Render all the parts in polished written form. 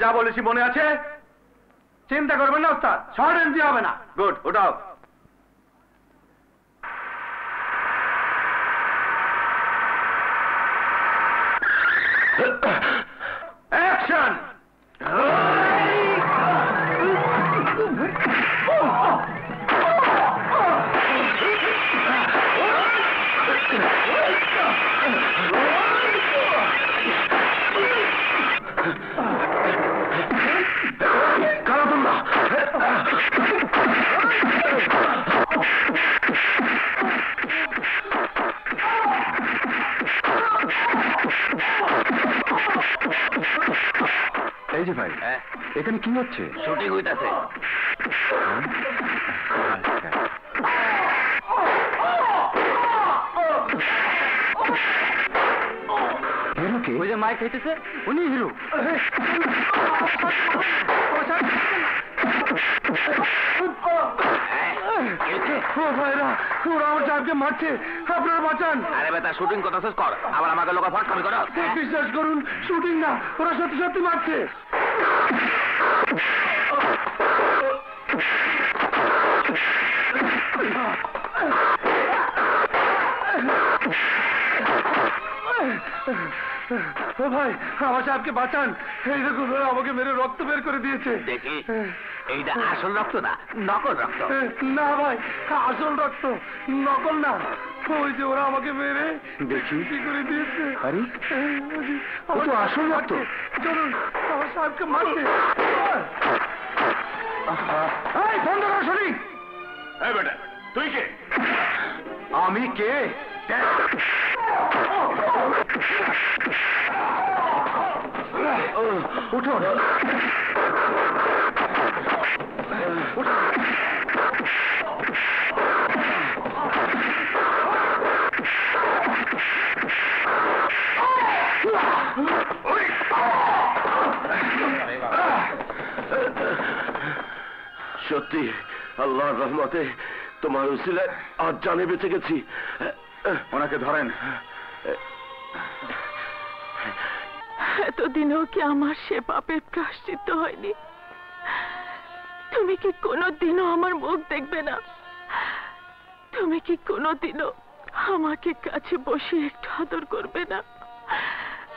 যা বলেছি মনে আছে? চিন্তা করবেন না ওস্তাদ, শর্ট এন্ট্রি হবে না। গুড, ওঠাও। অ্যাকশন! এই যে ভাই, এখানে কি হচ্ছে? শুটিং হইতাছে। হিরো কে? ওই যে মাইক হইতেছে, উনি হিরো। ভাইরা, ওরা আমার সাহেবকে মারছে, আপনারা বাঁচান। আরে বেটা, শুটিং কথা শেষ কর, আবার আমাকে লোক ফটকামি করো। বিশ্বাস করুন, শুটিং না, ওরা সত্যি সত্যি মারছে। ও ভাই, আমার সাহেবকে বাঁচান। এই দেখুন, ওরা আমাকে মেরে রক্ত বের করে দিয়েছে। দেখি, এইটা আসল রক্ত না, নকল রক্ত। না ভাই, আসল রক্ত, নকল না। ওই যে ওরা আমাকে মেরে দেখি কি করে দিয়েছে। আরে ও তো আসল রক্ত। চলুন, আমার সাহেবকে মারছে। এই বন্ধ কর শুনি। এই বেটা, তুই কে? আমি কে? উঠো। সত্যি আল্লাহর রহমতে তোমার উসিলায় আজ জানে বেঁচে গেছি। ওনাকে ধরেন। এতদিনেও কি আমার সে পাপের প্রায়শ্চিত্ত হয়নি? তুমি কি কোনোদিনও আমার মুখ দেখবে না? তুমি কি কোনোদিনও আমাকে কাছে বসে একটু আদর করবে না?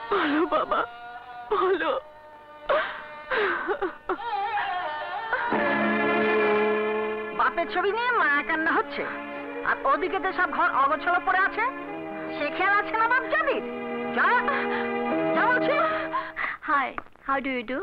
বলো বাবা, বলো। বাপের ছবি নিয়ে মায়া কান্না হচ্ছে, আর ওদিকে তো সব ঘর অগোছালো পড়ে আছে। সে খেয়াল আছে না বাপ জানির? যা বলছি। Hi, how do you do?